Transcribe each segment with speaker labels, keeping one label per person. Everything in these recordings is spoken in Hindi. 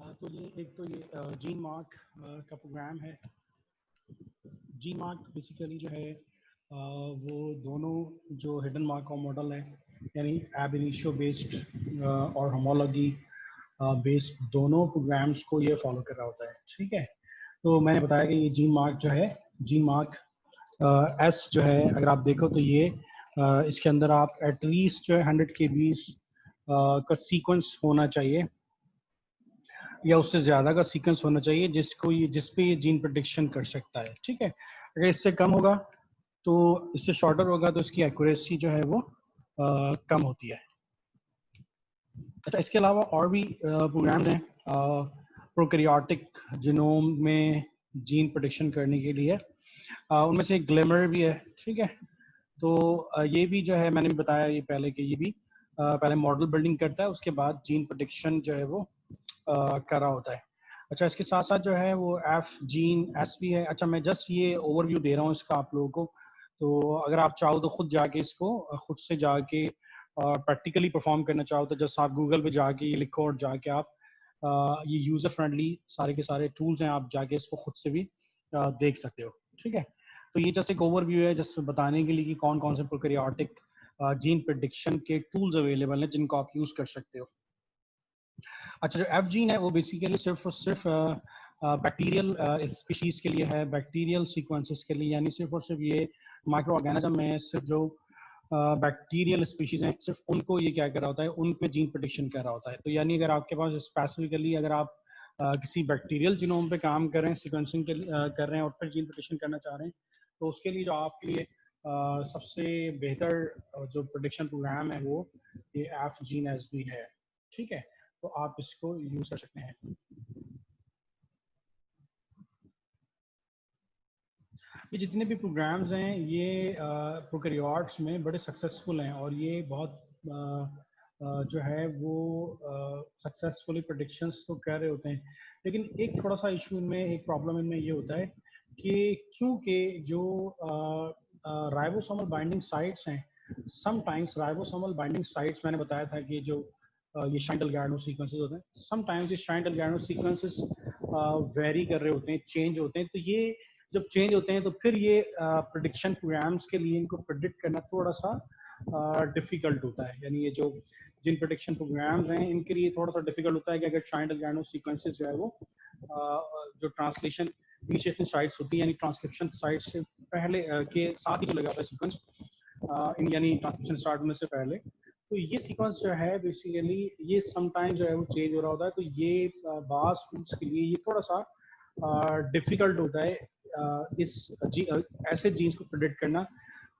Speaker 1: तो ये एक तो ये जीन मार्क का प्रोग्राम है। जीन मार्क बेसिकली जो है वो दोनों जो हिडन मार्कov मॉडल है यानी एब इनिशियो बेस्ड और होमोलॉजी बेस्ड दोनों प्रोग्राम्स को ये फॉलो कर रहा होता है। ठीक है, तो मैंने बताया कि ये जीन मार्क जो है, जीन मार्क एस जो है, अगर आप देखो तो ये इसके अंदर आप एटलीस्ट जो है 100 kbs का सीक्वेंस होना चाहिए या उससे ज़्यादा का सीक्वेंस होना चाहिए जिस पे ये जीन प्रेडिक्शन कर सकता है। ठीक है, अगर इससे कम होगा तो इससे शॉर्टर होगा तो इसकी एक्यूरेसी जो है वो कम होती है। अच्छा, इसके अलावा और भी प्रोग्राम्स हैं प्रोकैरियोटिक जीनोम में जीन प्रेडिक्शन करने के लिए, उनमें से ग्लिमर भी है। ठीक है, तो ये भी जो है मैंने भी बताया ये पहले कि ये भी पहले मॉडल बिल्डिंग करता है, उसके बाद जीन प्रेडिक्शन जो है वो कर रहा होता है। अच्छा, इसके साथ साथ जो है वो एफ जीन एस भी है। अच्छा, मैं जस्ट ये ओवरव्यू दे रहा हूँ इसका आप लोगों को, तो अगर आप चाहो तो खुद जाके इसको खुद से जाके प्रैक्टिकली परफॉर्म करना चाहो तो जस्ट आप गूगल पे जाके ये लिखो और जाके आप ये यूज़र फ्रेंडली सारे के सारे टूल्स हैं, आप जाके इसको खुद से भी देख सकते हो। ठीक है, तो ये जस्ट एक ओवरव्यू है जस्ट बताने के लिए कि कौन कौन से प्रोकैरियोटिक जीन प्रेडिक्शन के टूल्स अवेलेबल हैं जिनको आप यूज़ कर सकते हो। अच्छा, जो एफ जीन है वो बेसिकली सिर्फ और सिर्फ बैक्टीरियल स्पीशीज़ के लिए है, बैक्टीरियल सीक्वेंसेस के लिए, यानी सिर्फ और सिर्फ ये माइक्रो ऑर्गेनिज्म में सिर्फ जो बैक्टीरियल स्पीशीज़ हैं सिर्फ उनको ये क्या कर रहा होता है, उन पे जीन प्रेडिक्शन कर रहा होता है। तो यानी अगर आपके पास स्पेसिफिकली अगर आप किसी बैक्टीरियल जीनोम पे काम कर रहे हैं, सिक्वेंसिंग कर रहे हैं और फिर जीन प्रेडिक्शन करना चाह रहे हैं, तो उसके लिए जो आपके लिए सबसे बेहतर जो प्रेडिक्शन प्रोग्राम है वो ये एफ जीन एस बी है। ठीक है, तो आप इसको यूज कर सकते हैं। ये जितने भी प्रोग्राम्स हैं ये प्रोकैरियोट्स में बड़े सक्सेसफुल हैं और ये बहुत जो है वो सक्सेसफुली प्रेडिक्शंस तो कर रहे होते हैं, लेकिन एक थोड़ा सा इशू इनमें, एक प्रॉब्लम इनमें ये होता है कि क्योंकि जो राइबोसोमल बाइंडिंग साइट्स हैं, समटाइम्स राइबोसोमल बाइंडिंग साइट्स, मैंने बताया था कि जो ये शाइंडल गार्डनो सीक्वेंसेस होते हैं, समटाइम्स ये शाइंडल गार्डनो सीक्वेंसेस वेरी कर रहे होते हैं, चेंज होते हैं। तो ये जब चेंज होते हैं तो फिर ये प्रेडिक्शन प्रोग्राम्स के लिए इनको प्रेडिक्ट करना थोड़ा सा डिफिकल्ट होता है। यानी ये जो जिन प्रेडिक्शन प्रोग्राम्स हैं इनके लिए थोड़ा सा डिफिकल्ट होता है कि अगर शाइंडल गार्डनो सीक्वेंसेस जो है वो जो ट्रांसलेशन इनिशिएशन साइट्स होती है यानी ट्रांसक्रिप्शन साइट्स से पहले के साथ ही जो लगा हुआ है सीक्वेंस यानी ट्रांसक्रिप्शन स्टार्ट होने से पहले, तो ये सीक्वेंस जो है बेसिकली ये समटाइम जो है वो चेंज हो रहा होता है। तो ये बास टूल्स के लिए ये थोड़ा सा डिफिकल्ट होता है ऐसे जीन्स को प्रेडिक्ट करना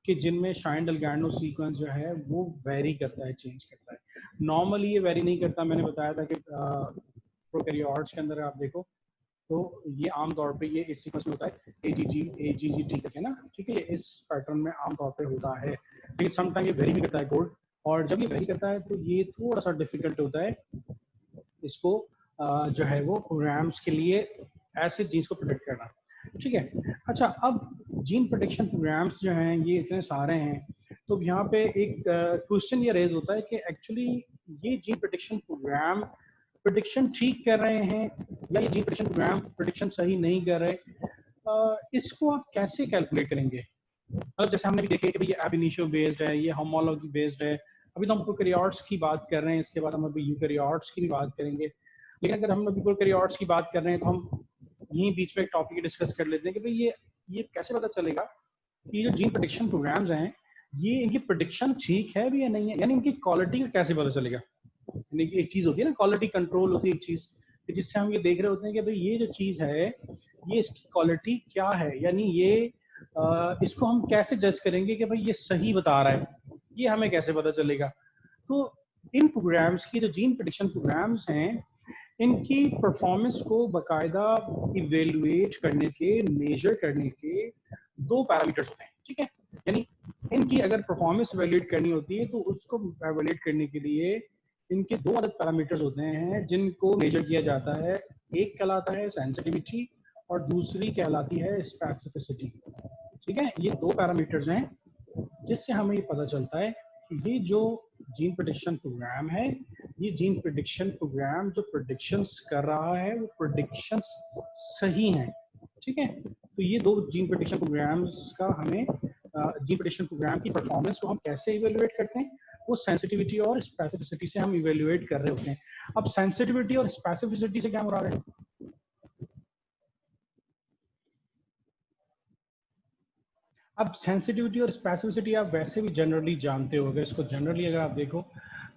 Speaker 1: कि जिनमें शाइंडल गार्डनो सीक्वेंस जो है वो वेरी करता है, चेंज करता है। नॉर्मली ये वेरी नहीं करता, मैंने बताया था कि प्रोकैरियोट्स के अंदर आप देखो तो ये आमतौर पे ये इस सीक्वेंस में होता है AGG तक है ना। ठीक है, इस पैटर्न में आमतौर पे होता है, लेकिन समटाइम ये वेरी भी करता है कोड, और जब ये वेरी करता है तो ये थोड़ा सा डिफिकल्ट होता है इसको जो है वो प्रोग्राम्स के लिए ऐसे जीन्स को प्रोटेक्ट करना। ठीक है, अच्छा, अब जीन प्रोटेक्शन प्रोग्राम्स जो हैं ये इतने सारे हैं, तो यहाँ पे एक क्वेश्चन ये रेज होता है कि एक्चुअली ये जीन प्रोटेक्शन प्रोग्राम प्रेडिक्शन ठीक कर रहे हैं या ये जीन प्रेडिक्शन प्रोग्राम प्रेडिक्शन सही नहीं कर रहे, इसको आप कैसे कैलकुलेट करेंगे? मतलब जैसे हमने भी देखे कि ये एब इनिशियो बेस्ड है, ये होमोलॉजी बेस्ड है, अभी तो हम प्रोकैरियोट्स की बात कर रहे हैं, इसके बाद हम अभी यूकैरियोट्स की भी बात करेंगे। लेकिन अगर हम अभी प्रोकैरियोट्स की बात कर रहे हैं तो हम यहीं बीच में एक टॉपिक डिस्कस कर लेते हैं कि भाई ये कैसे पता चलेगा कि जो जीन प्रेडिक्शन प्रोग्राम्स हैं ये इनकी प्रेडिक्शन ठीक है भी या नहीं है, यानी इनकी क्वालिटी का कैसे पता चलेगा? यानी एक चीज होती है ना, क्वालिटी कंट्रोल होती है एक चीज, जिससे हम ये देख रहे होते हैं कि भाई ये जो चीज है ये इसकी क्वालिटी क्या है, यानी ये इसको हम कैसे जज करेंगे कि भाई ये सही बता रहा है, ये हमें कैसे पता चलेगा? तो इन प्रोग्राम्स की जो जीन प्रेडिक्शन प्रोग्राम्स हैं इनकी परफॉर्मेंस को बाकायदा इवेलुएट करने के, मेजर करने के दो पैरामीटर्स होते हैं। ठीक है, यानी इनकी अगर परफॉर्मेंस इवेलुएट करनी होती है तो उसको इवेलुएट करने के लिए इनके दो अलग पैरामीटर्स होते हैं जिनको मेजर किया जाता है। एक कहलाता है सेंसिटिविटी और दूसरी कहलाती है स्पेसिफिसिटी। ठीक है, ये दो पैरामीटर्स हैं जिससे हमें ये पता चलता है कि ये जो जीन प्रेडिक्शन प्रोग्राम है ये जीन प्रिडिक्शन प्रोग्राम जो प्रिडिक्शंस कर रहा है वो प्रिडिक्शंस सही हैं, ठीक है। तो ये दो जीन प्रिडिक्शन प्रोग्राम्स का हमें जीन प्रिडिक्शन प्रोग्राम की परफॉर्मेंस को हम कैसे इवेल्युएट करते हैं, वो सेंसिटिविटी और स्पेसिफिसिटी से हम इवेल्युएट कर रहे होते हैं। अब सेंसिटिविटी और स्पेसिफिसिटी से क्या मुराद है? अब सेंसिटिविटी और स्पेसिफिसिटी आप वैसे भी जनरली जानते हो, इसको जनरली अगर आप देखो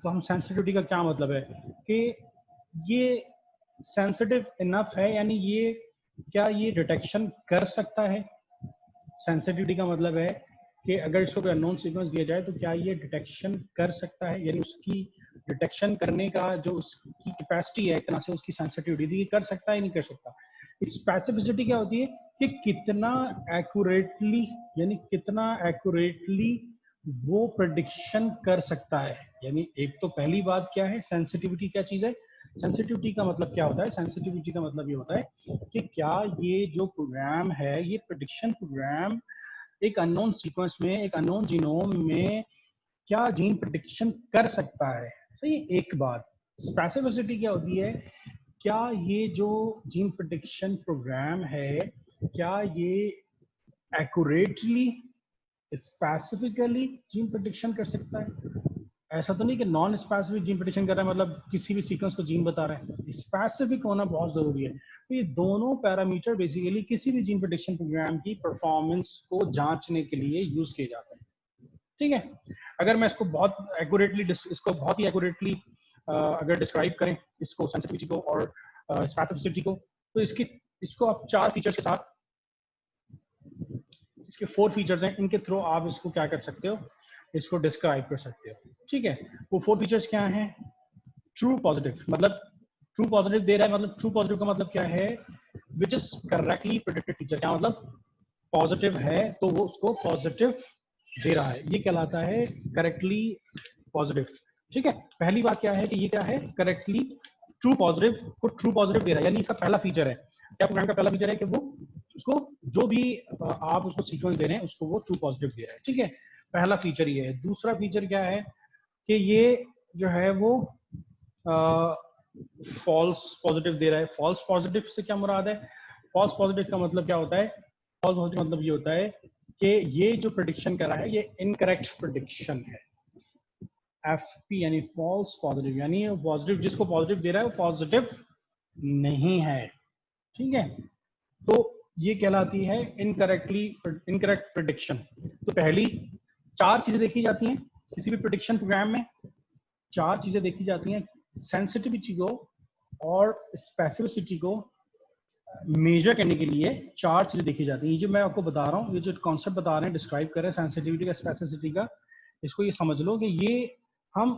Speaker 1: तो हम सेंसिटिविटी का क्या मतलब है कि ये सेंसिटिव इनफ है, यानी ये क्या ये डिटेक्शन कर सकता है। सेंसिटिविटी का मतलब है कि अगर इसको कोई अननोन सीक्वेंस दिया जाए तो क्या ये डिटेक्शन कर सकता है, यानी उसकी डिटेक्शन करने का जो उसकी कैपेसिटी है, इतना से उसकी सेंसिटिविटी कर सकता है नहीं कर सकता। स्पेसिफिसिटी क्या होती है कि कितना एक्यूरेटली, यानी कितना एक्यूरेटली वो प्रेडिक्शन कर सकता है। यानी एक तो पहली बात क्या है, सेंसिटिविटी क्या चीज है? सेंसिटिविटी का मतलब क्या होता है? सेंसिटिविटी का मतलब ये होता है कि क्या ये जो प्रोग्राम है, ये प्रेडिक्शन प्रोग्राम एक अननोन सीक्वेंस में, एक अननोन जीनोम में क्या जीन प्रेडिक्शन कर सकता है। सही। एक बात स्पेसिफिसिटी क्या होती है, क्या ये जो जीन प्रेडिक्शन प्रोग्राम है क्या ये एक्यूरेटली स्पेसिफिकली जीन प्रेडिक्शन कर सकता है। ऐसा तो नहीं कि नॉन स्पेसिफिक जीन प्रेडिक्शन कर रहा है, मतलब किसी भी सीक्वेंस को जीन बता रहा है। स्पेसिफिक होना बहुत जरूरी है। तो ये दोनों पैरामीटर बेसिकली किसी भी जीन प्रेडिक्शन प्रोग्राम की परफॉर्मेंस को जांचने के लिए यूज किए जाते हैं, ठीक है। अगर मैं इसको बहुत एक्यूरेटली, इसको बहुत ही एक्यूरेटली अगर डिस्क्राइब करें इसको, सेंसिटिविटी को और स्पेसिफिसिटी को, तो इसको आप चार फीचर्स के साथ, इसके 4 फीचर्स हैं, इनके थ्रू आप इसको क्या कर सकते हो, इसको डिस्क्राइब कर सकते हो, ठीक है। वो 4 फीचर्स क्या हैं? ट्रू पॉजिटिव, मतलब ट्रू पॉजिटिव दे रहा है, मतलब ट्रू पॉजिटिव का मतलब क्या है? Which is correctly predicted feature. क्या मतलब? पॉजिटिव है तो वो उसको पॉजिटिव दे रहा है, ये कहलाता है करेक्टली पॉजिटिव, ठीक है। पहली बात क्या है कि ये क्या है? करेक्टली ट्रू पॉजिटिव को ट्रू पॉजिटिव दे रहा है, यानी इसका पहला फीचर है। क्या प्रोग्राम का पहला फीचर है कि वो उसको जो भी आप उसको सीक्वेंस दे रहे हैं उसको वो ट्रू पॉजिटिव दे रहा है, ठीक है। पहला फीचर ये है। दूसरा फीचर क्या है कि ये जो है वो फॉल्स पॉजिटिव दे रहा है। फॉल्स पॉजिटिव से क्या मुराद है? फॉल्स पॉजिटिव का मतलब क्या होता है? फॉल्स पॉजिटिव मतलब ये होता है कि ये जो प्रेडिक्शन कर रहा है ये इनकरेक्ट प्रेडिक्शन है। एफपी यानी फॉल्स पॉजिटिव, यानी पॉजिटिव जिसको पॉजिटिव दे रहा है वो पॉजिटिव नहीं है, ठीक है। तो ये कहलाती है इनकरेक्ट प्रेडिक्शन। तो पहली 4 चीजें देखी जाती हैं किसी भी प्रेडिक्शन प्रोग्राम में। 4 चीजें देखी जाती हैं, सेंसिटिविटी को और स्पेसिफिसिटी को मेजर करने के लिए 4 चीजें देखी जाती हैं। ये जो मैं आपको बता रहा हूँ, ये जो कॉन्सेप्ट बता रहे हैं, डिस्क्राइब कर रहे हैं सेंसिटिविटी का, स्पेसिफिसिटी का, इसको ये समझ लो कि ये हम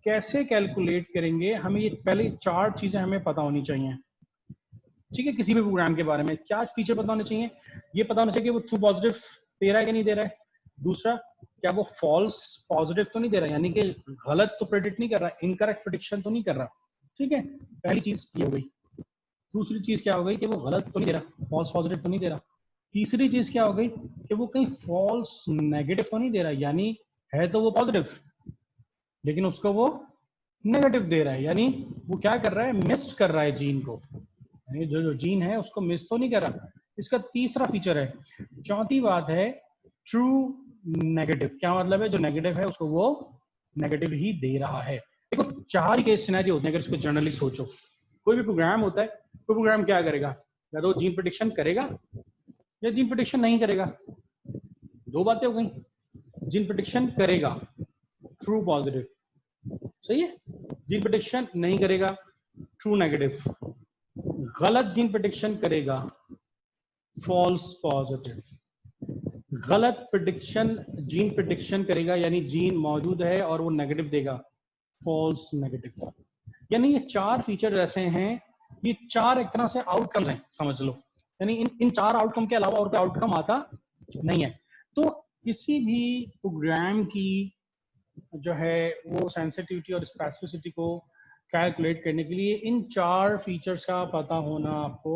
Speaker 1: कैसे कैलकुलेट करेंगे। हमें ये पहले 4 चीजें हमें पता होनी चाहिए, ठीक है। किसी भी प्रोग्राम के बारे में क्या फीचर पता होने चाहिए? ये पता होना चाहिए कि वो ट्रू पॉजिटिव दे रहा है कि नहीं दे रहा है। दूसरा, क्या वो फॉल्स पॉजिटिव तो नहीं दे रहा, यानी कि गलत तो प्रेडिक्ट नहीं कर रहा, इनकरेक्ट प्रेडिक्शन तो नहीं कर रहा, ठीक है। पहली चीज ये हो गई। दूसरी चीज क्या हो गई कि वो गलत तो नहीं दे रहा, फॉल्स पॉजिटिव तो नहीं दे रहा। तीसरी चीज क्या हो गई कि वो कहीं फॉल्स नेगेटिव तो नहीं दे रहा, यानी है तो वो पॉजिटिव लेकिन उसको वो नेगेटिव दे रहा है, यानी वो क्या कर रहा है? मिस कर रहा है जीन को, यानी जो जीन है उसको मिस तो नहीं कर रहा। इसका तीसरा फीचर है। चौथी बात है ट्रू नेगेटिव। क्या मतलब है? जो नेगेटिव है उसको वो नेगेटिव ही दे रहा है। देखो 4 ही केस सिनेरियो होते हैं अगर इसको जनरली सोचो। कोई भी प्रोग्राम होता है, कोई प्रोग्राम क्या करेगा? या तो जीन प्रेडिक्शन करेगा या जीन प्रेडिक्शन नहीं करेगा। दो बातें हो गई। जीन प्रेडिक्शन करेगा, ट्रू पॉजिटिव, सही है। जीन प्रेडिक्शन नहीं करेगा, ट्रू नेगेटिव। गलत जीन प्रेडिक्शन करेगा, फॉल्स पॉजिटिव। गलत प्रेडिक्शन जीन प्रेडिक्शन करेगा, यानी जीन मौजूद है और वो नेगेटिव देगा, फॉल्स नेगेटिव। यानी ये 4 फीचर ऐसे हैं, ये 4 एक तरह से आउटकम्स हैं, समझ लो। यानी इन 4 आउटकम के अलावा और कोई आउटकम आता नहीं है। तो किसी भी प्रोग्राम की जो है वो सेंसिटिविटी और स्पेसिफिसिटी को कैलकुलेट करने के लिए इन 4 फीचर्स का पता होना आपको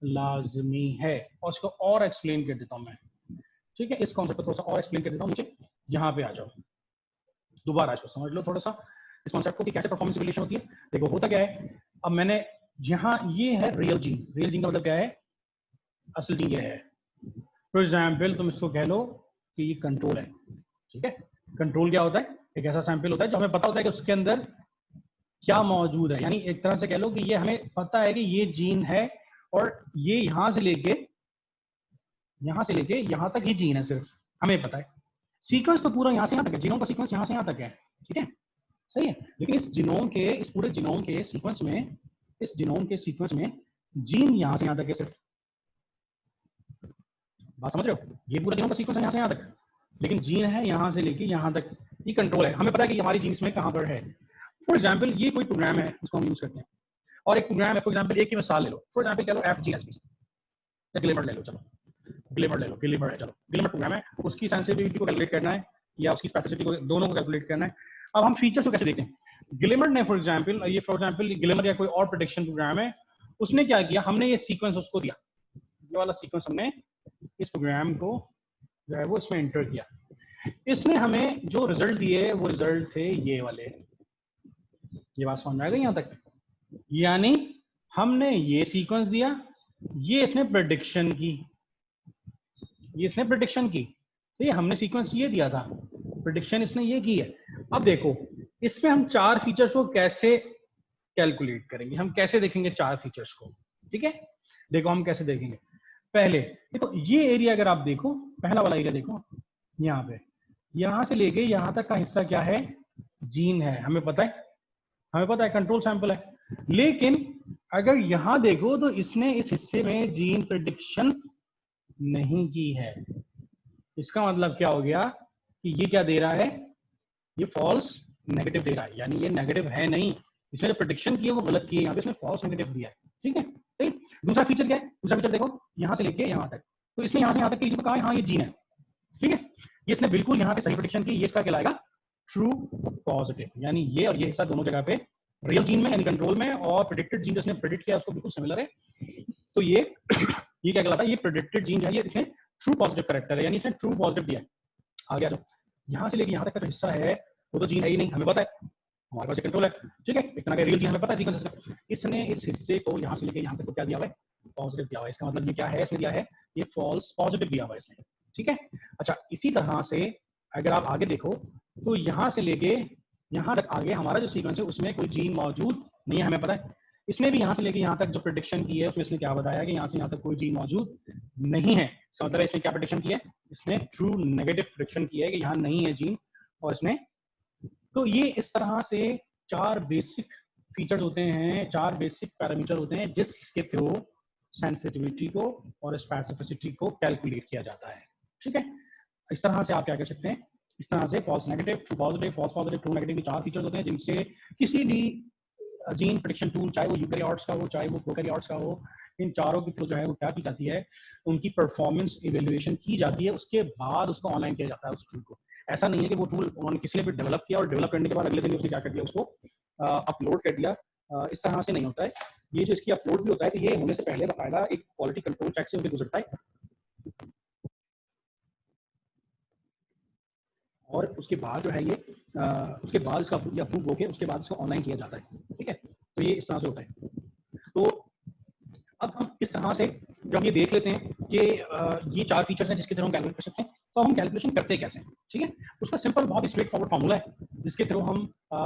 Speaker 1: लाजमी है। और इसको और एक्सप्लेन कर देता हूं मैं, ठीक है। इस कॉन्सेप्ट को थोड़ा सा और एक्सप्लेन कर देता हूं। नीचे यहाँ पे आ जाओ, दोबारा इसको समझ लो थोड़ा सा। इस कॉन्सेप्ट को कि कैसे परफॉर्मेंस इवैल्यूएशन होती है। देखो होता क्या है, अब मैंने जहां ये है रियल जीन, रियल जीन का मतलब क्या है, असल जीन ये है। फॉर एग्जाम्पल तुम इसको कह लो कि ये कंट्रोल है, ठीक है। कंट्रोल क्या होता है, एक ऐसा सैंपल होता है जो हमें पता होता है कि उसके अंदर क्या मौजूद है, यानी एक तरह से कह लो कि ये हमें पता है कि ये जीन है और ये यहां से लेके यहां तक ही जीन है, सिर्फ हमें पता है। सीक्वेंस तो पूरा यहां से यहां तक है, जीनोम का सीक्वेंस यहां से यहां तक है, ठीक है, सही है। लेकिन इस जीनोम के, इस पूरे जीनोम के सीक्वेंस में, इस जीनोम के सीक्वेंस में जीन यहां से यहां तक है सिर्फ। बात समझ रहे हो, ये पूरा जीनोम का सीक्वेंस है यहां से यहां तक, लेकिन जीन है यहां से लेके यहां तक, ये कंट्रोल है। हमें पता है कि हमारी जीन्स में कहां पर है। फॉर एग्जाम्पल ये कोई प्रोग्राम है, उसको हम यूज करते हैं, और एक प्रोग्राम है, फॉर एग्जाम्पल एक की मिसाल ले लो, फॉर एग्जाम्पल कह लो FGSP या ग्लिमर ले लो, चलो ग्लिमर ले लो, ग्लिमर है, चलो ग्लिमर प्रोग्राम है, उसकी सेंसिटिविटी को कैलकुलेट करना है या उसकी स्पेसिफिसिटी को, दोनों को कैलकुलेट करना है। अब हम फीचर्स को कैसे देखते हैं, ग्लिमर ने फॉर एग्जाम्पल ग्लिमर या कोई और प्रेडिक्शन प्रोग्राम है, उसने क्या किया, हमने ये सीक्वेंस उसको दिया, ये वाला सीक्वेंस हमने इस प्रोग्राम को जो है वो इसमें एंटर किया, इसने हमें जो रिजल्ट दिए वो रिजल्ट थे ये वाले। ये बात समझ में आ गई यहां तक, यानी हमने ये सीक्वेंस दिया, ये इसने प्रेडिक्शन की, ये इसने प्रेडिक्शन की, तो ये हमने सीक्वेंस ये दिया था, प्रेडिक्शन इसने ये की है। अब देखो इसमें हम चार फीचर्स को कैसे कैलकुलेट करेंगे, हम कैसे देखेंगे चार फीचर्स को, ठीक है। देखो हम कैसे देखेंगे, पहले देखो ये एरिया अगर आप देखो, पहला वाला एरिया देखो, यहाँ पे यहां से लेके यहां तक का हिस्सा क्या है, जीन है, हमें पता है, हमें पता है कंट्रोल सैंपल है। लेकिन अगर यहां देखो तो इसने इस हिस्से में जीन प्रेडिक्शन नहीं की है, इसका मतलब क्या हो गया कि ये क्या दे रहा है, ये फॉल्स नेगेटिव दे रहा है, यानी ये नेगेटिव है नहीं, इसने जो प्रेडिक्शन की है वो गलत की है, यहाँ पे इसने फॉल्स नेगेटिव दिया है, ठीक है। ठीक, दूसरा फीचर क्या है, दूसरा फीचर देखो यहाँ से लेके यहाँ तक, तो इसने यहाँ से यहाँ तक की कहा हाँ ये जीन है, ठीक है, ये इसने बिल्कुल यहाँ पे सही प्रेडिक्शन की, ये इसका कहलाएगा ट्रू पॉजिटिव, यानी ये और ये हिस्सा दोनों जगह पे रियल जीन में यानी कंट्रोल में, और प्रेडिक्टेड जीन जिसने प्रेडिक्ट किया उसको बिल्कुल सिमिलर है, तो ये ये क्या कहलाता है, ये प्रेडिक्टेड जीन जो है ये इसमें ट्रू पॉजिटिव करेक्टर है, यानी इसने ट्रू पॉजिटिव दिया है। आ गया, जो यहाँ से लेके यहाँ तक का जो हिस्सा है वो तो जीन है ही नहीं, हमें पता है, हमारे पास कंट्रोल है, ठीक है, एक तरह का रियल जीन हमें पता है सीक्वेंस का। इसने इस हिस्से को यहाँ से लेके यहाँ तक को क्या दिया हुआ है, पॉजिटिव दिया हुआ है, इसका मतलब ये क्या है, इसने दिया है ये फॉल्स पॉजिटिव दिया हुआ है इसने, ठीक है। अच्छा इसी तरह से अगर आप आगे देखो तो यहाँ से लेके यहाँ तक आगे हमारा जो सीक्वेंस है उसमें कोई जीन मौजूद नहीं है, हमें पता है। इसने भी यहाँ से लेके यहाँ तक जो प्रेडिक्शन की है उसमें इसने क्या बताया कि यहाँ से यहाँ तक कोई जीन मौजूद नहीं है, इसका मतलब इसने क्या प्रेडिक्शन की है, इसने ट्रू नेगेटिव प्रेडिक्शन की है कि यहाँ नहीं है जीन, और इसने, तो ये इस तरह से चार बेसिक फीचर्स होते हैं, चार बेसिक पैरामीटर होते हैं जिसके थ्रू सेंसिटिविटी को और स्पेसिफिसिटी को कैलकुलेट किया जाता है, ठीक है। इस तरह से आप क्या कर सकते हैं, इस तरह से false negative, true positive, false positive, true negative, चार फीचर्स होते हैं जिनसे किसी भी जीन प्रेडिक्शन टूल, चाहे वो यूकैरियोट्स का हो चाहे वो प्रोकैरियोट्स का हो, इन चारों के थ्रू जो है वो क्या की जाती है, उनकी परफॉर्मेंस इवेल्युएशन की जाती है, उसके बाद उसको ऑनलाइन किया जाता है उस टूल को। ऐसा नहीं है कि वो टूल उन्होंने किसी ने भी डेवलप किया और डेवलप करने के बाद अगले दिन उसने क्या कर दिया, उसको अपलोड कर दिया, इस तरह से नहीं होता है। ये जो इसकी अपलोड भी होता है तो ये होने से पहले बाकायदा एक क्वालिटी कंट्रोल चेक से गुजरता है, और उसके बाद जो है ये उसके बाद इसका अप्रूव होकर उसके बाद इसको ऑनलाइन किया जाता है, ठीक है। तो ये इस तरह से होता है। तो अब हम इस तरह से जब हम ये देख लेते हैं कि ये चार फीचर्स हैं जिसके थ्रू हम कैलकुलेट कर सकते हैं, तो हम कैलकुलेशन करते कैसे हैं, ठीक है। उसका सिंपल बहुत ही स्ट्रेट फॉरवर्ड फार्मूला है जिसके थ्रू हम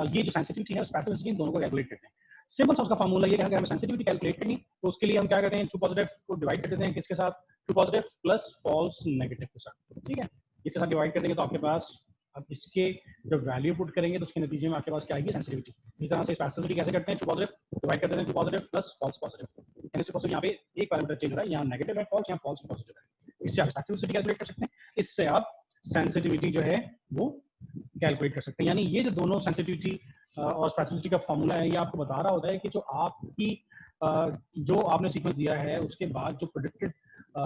Speaker 1: ये जो सेंसिटिविटी है स्पेसिफिसिटी दोनों को कैलकुलेट करते हैं। सिंपल सा उसका फार्मूला ये है कि हमें सेंसिटिविटी कैलकुलेट करनी तो उसके लिए हम क्या करते हैं, ट्रू पॉजिटिव को डिवाइड कर देते हैं किसके साथ, true positive plus false negative के साथ, ठीक है। इसके साथ डिवाइड कर देंगे तो आपके पास, अब इसके जब वैल्यू पुट करेंगे तो उसके नतीजे में आपके पास क्या आएगी, सेंसिटिविटी। इस तरह से स्पेसिफिसिटी कैसे करते हैं, ट्रू पॉजिटिव डिवाइड कर देते हैं true positive plus false positive, यानी सिर्फ यहाँ पे एक पैरामीटर चेंज हो रहा है, यहाँ नेगेटिव है फॉल्स, यहाँ फॉल्स पॉजिटिव है, इससे आप स्पेसिफिसिटी कैलकुलेट कर सकते हैं, इससे आप सेंसिटिविटी जो है वो कैलकुलेट कर सकते हैं। यानी ये जो दोनों सेंसिटिविटी और स्पेसिफिसिटी का फॉर्मूला है ये आपको बता रहा होता है कि जो आपकी जो आपने सीक्वेंस दिया है उसके बाद जो प्रेडिक्टेड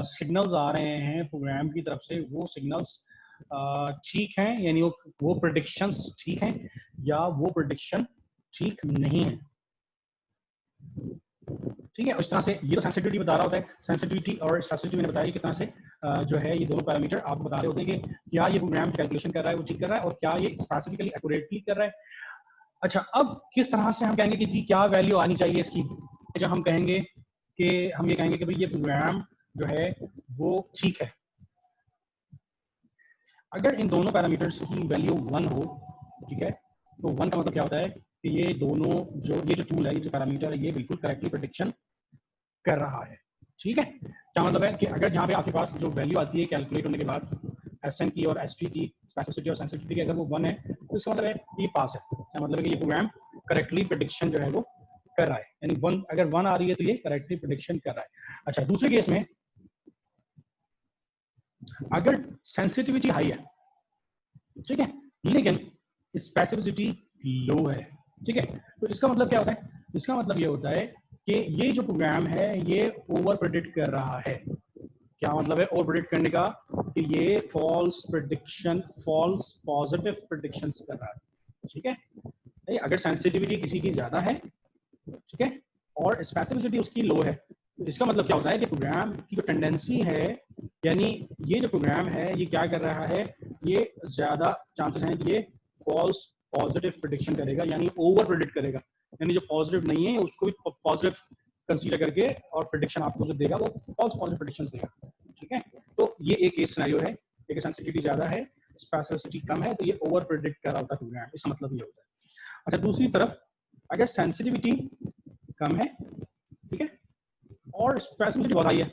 Speaker 1: सिग्नल्स आ रहे हैं प्रोग्राम की तरफ से वो सिग्नल्स ठीक हैं, यानी वो प्रेडिक्शंस ठीक हैं या वो प्रेडिक्शन ठीक नहीं है, ठीक है। इस तरह से ये तो सेंसिटिविटी बता रहा होता है, सेंसिटिविटी और स्पेसिफिसिटी मैंने बताया किस तरह से जो है ये दोनों पैरामीटर आपको बता रहे होते हैं कि क्या ये प्रोग्राम कैलकुलेशन कर रहा है वो ठीक कर रहा है और क्या ये स्पेसिफिकली एक्यूरेटली कर रहा है। अच्छा, अब किस तरह से हम कहेंगे कि जी क्या वैल्यू आनी चाहिए इसकी, जब हम कहेंगे कि हम ये कहेंगे कि भाई ये प्रोग्राम जो है वो ठीक है। अगर इन दोनों पैरामीटर्स की वैल्यू 1 हो, ठीक है, तो 1 का मतलब क्या होता है कि ये दोनों ये जो टूल है, ये जो पैरामीटर है, ये बिल्कुल करेक्टली प्रेडिक्शन कर रहा है। ठीक है, क्या मतलब है कि अगर यहाँ पे आपके पास जो वैल्यू आती है कैलकुलेट होने के बाद एस एन की और एस टी की, स्पेसिफिसिटी और सेंसिटिविटी की, अगर वो 1 है तो इसका मतलब है ये पास है। क्या मतलब है कि ये प्रोग्राम करेक्टली प्रेडिक्शन जो है वो कर रहा है, यानी 1, अगर 1 आ रही है तो ये करेक्टली प्रेडिक्शन कर रहा है। अच्छा, दूसरे केस में अगर सेंसिटिविटी हाई है, ठीक है, लेकिन स्पेसिफिसिटी लो है, ठीक है, तो इसका मतलब क्या होता है, इसका मतलब ये होता है कि ये जो प्रोग्राम है ये ओवर प्रेडिक्ट कर रहा है। क्या मतलब है ओवर प्रेडिक्ट करने का, कि ये false prediction, false positive predictions कर रहा है। ठीक है, अगर सेंसिटिविटी किसी की ज्यादा है, ठीक है, और स्पेसिफिसिटी उसकी लो है, तो इसका मतलब क्या होता है कि प्रोग्राम की जो टेंडेंसी है, यानी ये जो प्रोग्राम है ये क्या कर रहा है, ये ज्यादा चांसेस हैं कि ये फॉल्स पॉजिटिव प्रेडिक्शन करेगा, यानी ओवर प्रेडिक्ट करेगा, यानी जो पॉजिटिव नहीं है उसको भी पॉजिटिव कंसीडर करके और प्रेडिक्शन आपको जो देगा वो फॉल्स पॉजिटिव प्रेडिक्शन देगा। ठीक है, तो ये एक केस सिनेरियो है, एक सेंसिटिविटी ज्यादा है, स्पेसिफिसिटी कम है, तो ये ओवर प्रेडिक्ट कर रहा होता है प्रोग्राम, इसका मतलब ये होता है। अच्छा, दूसरी तरफ अगर सेंसिटिविटी कम है, ठीक है, और स्पेसिफिसिटी बहुत हाई है,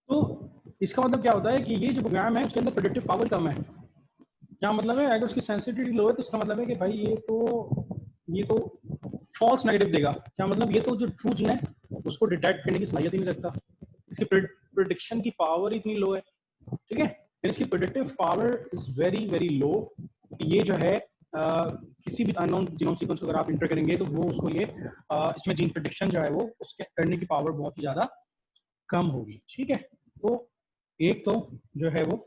Speaker 1: तो इसका मतलब क्या होता है कि ये जो प्रोग्राम है उसके अंदर प्रेडिक्टिव पावर कम है। क्या मतलब है, अगर उसकी सेंसिटिविटी लो है तो इसका मतलब है कि भाई ये तो फॉल्स नेगेटिव देगा। क्या मतलब, ये तो जो ट्रू चीज है उसको डिटेक्ट करने की सलाहियत ही नहीं रखता, इसकी प्रिडिक्शन की पावर इतनी लो है। ठीक है, इसकी predictive power is very very low. ये जो है किसी भी अननोन जीनोम सीक्वेंस को अगर आप इंटर करेंगे तो वो उसको ये इसमें जीन प्रेडिक्शन जो है वो उसके करने की पावर बहुत ही ज्यादा कम होगी। ठीक है, तो एक तो जो है वो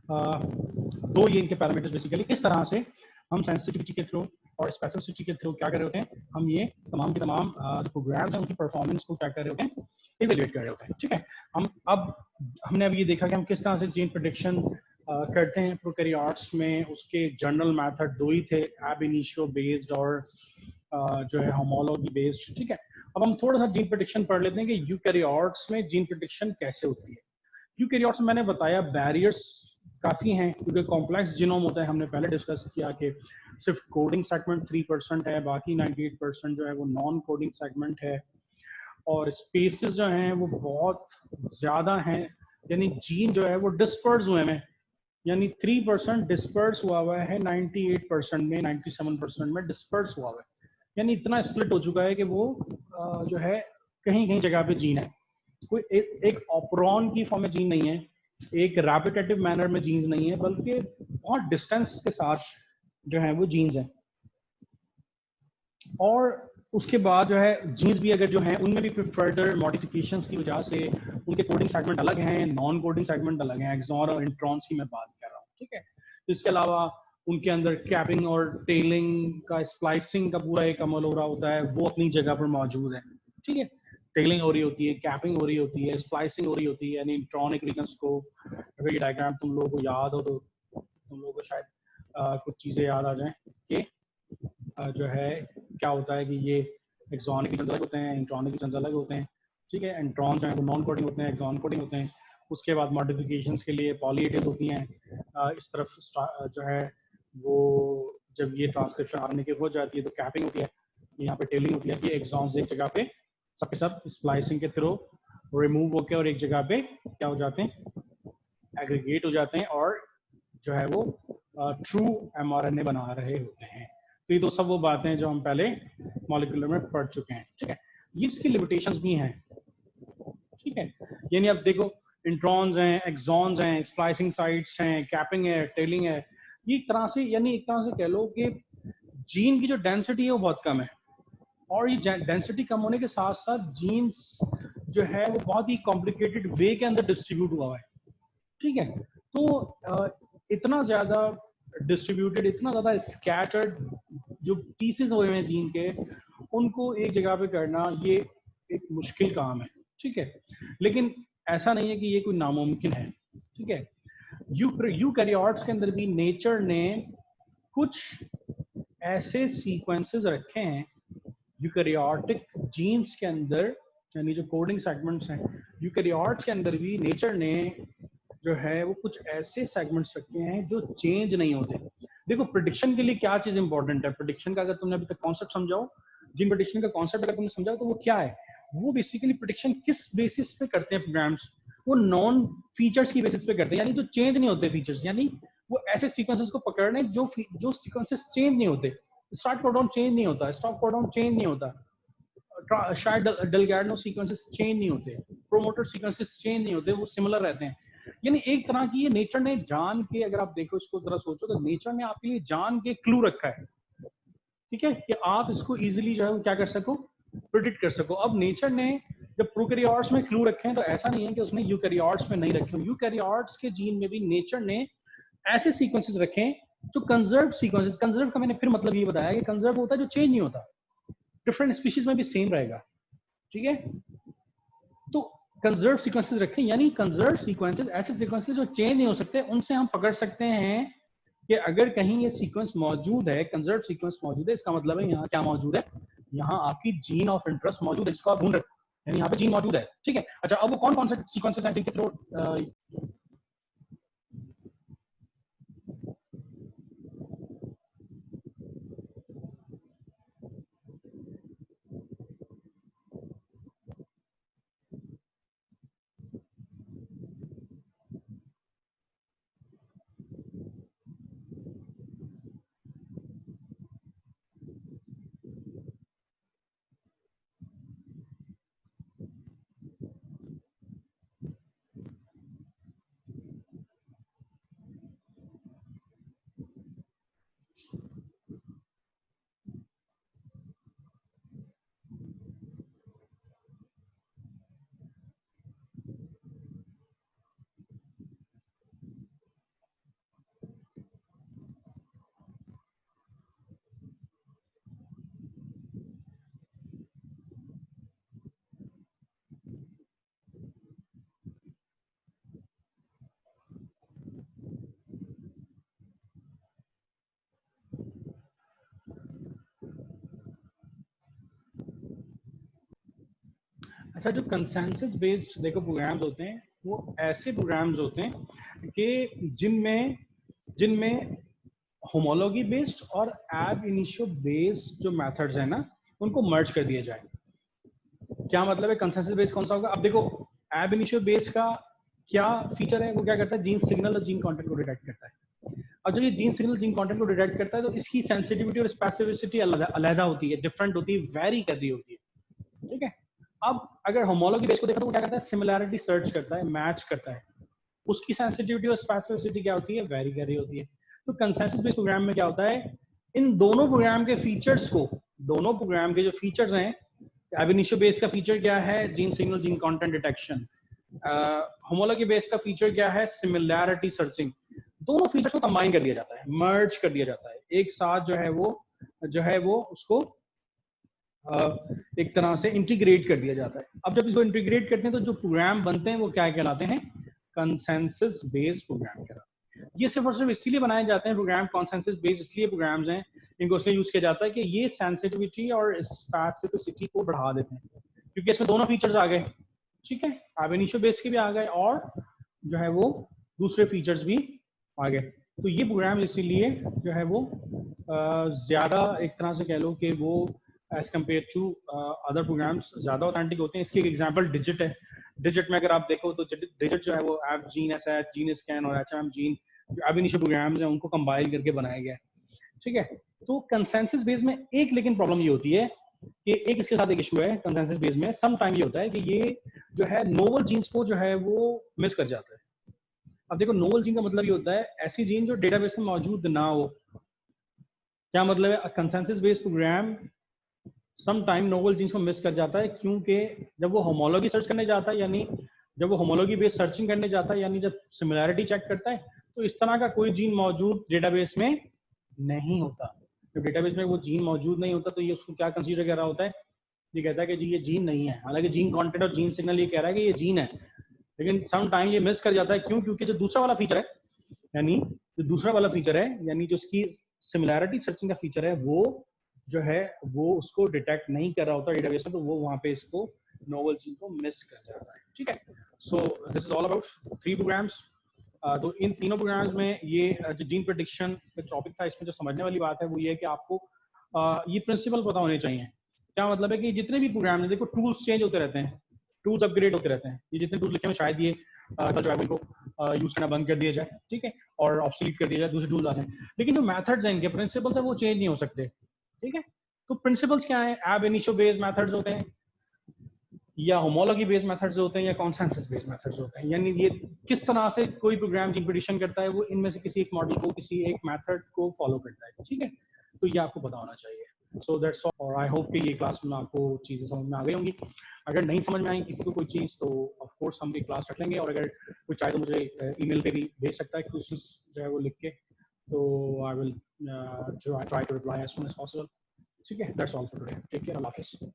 Speaker 1: दो ये इनके पैरामीटर्स बेसिकली, इस तरह से हम सेंसिटिविटी के थ्रू और स्पेसिफिसिटी के थ्रू क्या कर रहे होते हैं, हम ये तमाम के तमाम जो प्रोग्राम्स हैं उनकी परफॉर्मेंस को क्या कर रहे होते हैं, इवेल्युएट कर रहे होते हैं। ठीक है, हमने अब ये देखा कि हम किस तरह से जीन प्रेडिक्शन करते हैं प्रोकैरियोट्स में। उसके जनरल मेथड दो ही थे, एब इनिशियो बेस्ड और जो है होमोलॉजी बेस्ड। ठीक है, अब हम थोड़ा सा जीन प्रेडिक्शन पढ़ लेते हैं कि यूकैरियोट्स में जीन प्रेडिक्शन कैसे होती है। यूकैरियोट्स में मैंने बताया बैरियर्स काफ़ी हैं, क्योंकि कॉम्प्लेक्स जीनोम होता है। हमने पहले डिस्कस किया कि सिर्फ कोडिंग सेगमेंट 3% है, बाकी 98% जो है वो नॉन कोडिंग सेगमेंट है, और स्पेसेस जो हैं वो बहुत ज़्यादा हैं, यानी जीन जो है वो डिस्पर्स हुए हैं, यानी 3% डिस्पर्स हुआ है, 98% में, 97% में डिस्पर्स हुआ है, यानी इतना स्प्लिट हो चुका है कि वो जो है कहीं कहीं जगह पे जीन है। कोई एक ऑपरॉन की फॉर्म में जीन नहीं है, एक रैपिटेटिव मैनर में जीन्स नहीं है, बल्कि बहुत डिस्टेंस के साथ जो है वो जीन्स हैं। और उसके बाद जो है जीन्स भी अगर जो है उनमें भी फर्दर मॉडिफिकेशंस की वजह से उनके कोडिंग सेगमेंट अलग हैं, नॉन कोडिंग सेगमेंट अलग हैं, एक्सॉन और इंट्रॉन्स की मैं बात कर रहा हूँ। ठीक है, तो इसके अलावा उनके अंदर कैपिंग और टेलिंग का, स्प्लाइसिंग का पूरा एक अमल हो रहा होता है, वो अपनी जगह पर मौजूद है। ठीक है, टेलिंग हो रही होती है, कैपिंग हो रही होती है, स्प्लाइसिंग हो रही होती है, यानी इंट्रॉनिक रीजन्स को, अगर ये डायग्राम तुम लोगों को याद हो तो तुम लोगों को शायद कुछ चीज़ें याद आ जाएं कि जो है क्या होता है कि ये एक्सॉनिक रीजन अलग होते हैं, इंट्रॉनिक रीजन अलग होते हैं। ठीक है, इंट्रॉन जो है वो नॉन कोडिंग होते हैं, एक्सॉन कोडिंग होते हैं। उसके बाद मॉडिफिकेशंस के लिए पॉली ए टेल होती हैं। इस तरफ जो है वो जब ये ट्रांसक्रिप्शन आरएनए की हो जाती है तो कैपिंग होती है, यहाँ पे टेलिंग होती है कि एक्सॉन्स एक जगह पे सब के सब स्प्लाइसिंग के थ्रू रिमूव होके और एक जगह पे क्या हो जाते हैं, एग्रीगेट हो जाते हैं, और जो है वो ट्रू एमआरएनए बना रहे होते हैं। तो ये तो सब वो बातें जो हम पहले मॉलिक्यूलर में पढ़ चुके हैं। ठीक है, ये इसकी लिमिटेशंस भी हैं। ठीक है, यानी अब देखो इंट्रॉन्स हैं, एक्सॉन्स हैं, स्प्लाइसिंग साइट्स हैं, कैपिंग है, टेलिंग है, ये एक तरह से, यानी एक तरह से कह लो कि जीन की जो डेंसिटी है वो बहुत कम है, और ये डेंसिटी कम होने के साथ साथ जीन्स जो है वो बहुत ही कॉम्प्लिकेटेड वे के अंदर डिस्ट्रीब्यूट हुआ है। ठीक है, तो इतना ज्यादा डिस्ट्रीब्यूटेड, इतना ज्यादा स्कैटर्ड जो पीसेस हुए हैं जीन के, उनको एक जगह पे करना ये एक मुश्किल काम है। ठीक है, लेकिन ऐसा नहीं है कि ये कोई नामुमकिन है। ठीक है, यूकैरियोट्स के अंदर भी नेचर ने कुछ ऐसे सीक्वेंसेस रखे हैं यूकैरियोटिक जीन्स के अंदर, यानी जो कोडिंग सेगमेंट्स हैं यूकैरियोट्स के अंदर भी नेचर ने जो है वो कुछ ऐसे सेगमेंट्स रखे हैं जो चेंज नहीं होते। देखो प्रिडिक्शन के लिए क्या चीज इंपॉर्टेंट है, प्रिडिक्शन का अगर तुमने अभी तक कॉन्सेप्ट समझाओ, जीन प्रिडिक्शन का कॉन्सेप्ट अगर तुमने समझा तो वो क्या है, वो बेसिकली प्रिडिक्शन किस बेसिस पे करते हैं प्रोग्राम्स, वो नॉन फीचर्स की बेसिस पे करते हैं, यानी जो चेंज नहीं होते फीचर्स, यानी वो ऐसे सीक्वेंसेस को पकड़ने जो सीक्वेंसेस चेंज नहीं होते, स्टार्ट कोडॉन चेंज नहीं होता, स्टॉप कोडॉन चेंज नहीं होता, शायद डेलगैर्नो सीक्वेंसेस चेंज नहीं होते, प्रोमोटर सीक्वेंसेस चेंज नहीं होते, वो सिमिलर रहते हैं। यानी एक तरह की ये नेचर ने जान के, अगर आप देखो इसको जरा सोचो तो नेचर ने आपके लिए जान के क्लू रखा है, ठीक है, कि आप इसको इजीली जो है क्या कर सको, प्रिडिक्ट कर सको। अब नेचर ने जब प्रोकैरियोट्स में क्लू रखे हैं तो ऐसा नहीं है कि उसने यूकैरियोट्स में नहीं रखे। यूकैरियोट्स के जीन में भी नेचर ने ऐसे सीक्वेंसेस रखे हैं जो कंजर्व सीक्वेंसेस, कंजर्व का मैंने फिर मतलब ये बताया कि कंजर्व होता है जो चेंज नहीं होता, डिफरेंट स्पीशीज में भी सेम रहेगा, ठीक है। तो कंजर्व सीक्वेंसेस रखें, यानी कंजर्व सीक्वेंसेस ऐसे सीक्वेंसेस जो चेंज नहीं हो सकते, उनसे हम पकड़ सकते हैं कि अगर कहीं ये सीक्वेंस मौजूद है, कंजर्व सीक्वेंस मौजूद है, इसका मतलब है यहाँ क्या मौजूद है, यहाँ आपकी जीन ऑफ इंटरेस्ट मौजूद है, जिसको आप ढूंढ रहे हो, यानी यहाँ पे जीन मौजूद है, ठीक है। अच्छा, अब वो कौन कौन से सीक्वेंसेस हैं जिनके थ्रू अच्छा, जो कंसेंसस बेस्ड देखो प्रोग्राम्स होते हैं, वो ऐसे प्रोग्राम्स होते हैं कि जिनमें जिनमें होमोलॉगी बेस्ड और एब इनिशियो बेस्ड जो मेथड्स है ना, उनको मर्ज कर दिया जाए। क्या मतलब है कंसेंसस बेस्ड कौन सा होगा? अब देखो एब इनिशियो बेस्ड का क्या फीचर है, वो क्या करता है, जीन सिग्नल और जीन कंटेंट को डिटेक्ट करता है। अब जब ये जीन सिग्नल जीन कंटेंट को डिटेक्ट करता है तो इसकी सेंसिटिविटी और स्पेसिफिसिटी अलग होती है, डिफरेंट होती है, वेरी कर रही होती है, ठीक है। अब अगर होमोलॉगी बेस को देखो तो वो क्या करता है, सिमिलैरिटी सर्च करता है, मैच करता है, उसकी सेंसिटिविटी और स्पेसिफिसिटी क्या होती है, वेरी कर रही होती है। तो कंसेंसस बेस्ड प्रोग्राम में क्या होता है, इन दोनों प्रोग्राम के फीचर्स को, दोनों प्रोग्राम के जो फीचर्स हैं, अब इनिशियो बेस का फीचर क्या है, gene signal gene content detection, homology base का फीचर क्या है, सिमिलैरिटी सर्चिंग, दोनों फीचर्स को कंबाइन कर दिया जाता है, मर्ज कर दिया जाता है, एक साथ जो है वो उसको एक तरह से इंटीग्रेट कर दिया जाता है। अब जब इसको इंटीग्रेट करते हैं तो जो प्रोग्राम बनते हैं वो क्या कहलाते हैं, कंसेंसस बेस्ड प्रोग्राम कहलाते हैं। ये सिर्फ और सिर्फ इसीलिए बनाए जाते हैं प्रोग्राम, कंसेंसस बेस्ड इसलिए प्रोग्राम्स हैं, इनको इसलिए यूज किया जाता है कि ये सेंसिटिविटी और स्पेसिफिसिटी को बढ़ा देते हैं, क्योंकि इसमें दोनों फीचर्स आ गए, ठीक है, अब इनिशियो बेस के भी आ गए और जो है वो दूसरे फीचर्स भी आ गए। तो ये प्रोग्राम इसीलिए जो है वो ज्यादा एक तरह से कह लो कि वो as compare to other programs ज्यादा ऑथेंटिक होते हैं। इसकी एक एग्जांपल डिजिट है। डिजिट में अगर आप देखो तो डिजिट जो है वो app gene S gene scan और एचएम जीन जो अब इनिशियल प्रोग्राम्स हैं उनको कंपाइल करके बनाया गया है, ठीक है। तो कंसेंसस बेस में एक लेकिन प्रॉब्लम ये होती है कि एक इसके साथ एक इशू है कंसेंसस बेस में, सम टाइम ये होता है कि ये जो है नोवल जीन्स को जो है वो मिस कर जाता है। अब देखो नोवल जीन का मतलब ये होता है ऐसी जीन जो डेटाबेस में मौजूद ना हो। क्या मतलब है, consensus based program some time novel genes को मिस कर जाता है, क्योंकि जब वो होमोलॉगी सर्च करने जाता है, यानी जब वो होमोलॉगी बेस्ड सर्चिंग करने जाता है, यानी जब सिमिलैरिटी चेक करता है, तो इस तरह का कोई जीन मौजूद डेटाबेस में नहीं होता। जब डेटाबेस में वो जीन मौजूद नहीं होता तो ये उसको क्या कंसीडर कर रहा होता है, ये कहता है कि जी ये जीन नहीं है, हालांकि जीन कंटेंट और जीन सिग्नल ये कह रहा है कि ये जीन है, लेकिन सम टाइम ये मिस कर जाता है। क्यों? क्योंकि जो दूसरा वाला फीचर है, यानी जो दूसरा वाला फीचर है, यानी जो इसकी सिमिलैरिटी सर्चिंग का फीचर है, वो जो है वो उसको डिटेक्ट नहीं कर रहा होता डेटाबेस में, तो वो वहाँ पे इसको नोवेल जीन को मिस कर जाता है। ठीक है, so this is all about 3 programs. तो इन तीनों प्रोग्राम्स में ये जो जीन प्रेडिक्शन का टॉपिक था, इसमें जो समझने वाली बात है वो ये है कि आपको ये प्रिंसिपल पता होने चाहिए। क्या मतलब है कि जितने भी प्रोग्राम हैं, देखो टूल्स चेंज होते रहते हैं, टूल्स अपग्रेड होते रहते हैं। ये जितने टूल्स लिखे हैं शायद ये कल जो है इनको यूज करना बंद कर दिया जाए, ठीक है, और ऑब्सोलीट कर दिया जाए, दूसरे टूल्स आ जाए, लेकिन जो मेथड्स हैं इनके, प्रिंसिपल्स हैं, वो चेंज नहीं हो सकते। ठीक है, तो प्रिंसिपल्स क्या है? एब इनिशियो बेस्ड मेथड्स होते हैं, या होमोलॉजी बेस्ड मेथड्स होते हैं, या कॉन्सेंसस बेस्ड मेथड्स होते हैं। यानी ये किस तरह से कोई प्रोग्राम जीन प्रेडिक्शन करता है, वो इनमें से किसी एक मॉडल को, किसी एक मेथड को फॉलो करता है। ठीक है, तो ये आपको पता होना चाहिए। सो दैट्स ऑल, और आई होप कि ये क्लास में आपको चीज़ें समझ में आ गई होंगी। अगर नहीं समझ में आई किसी को कोई चीज़, तो ऑफ कोर्स हम भी क्लास रख लेंगे, और अगर कोई चाहे तो मुझे ईमेल पे भी भेज सकता है क्वेश्चंस जो है वो लिख के, तो I will try to reply as soon as possible. ठीक है, that's all for today, take care, अल्लाह हाफिज़।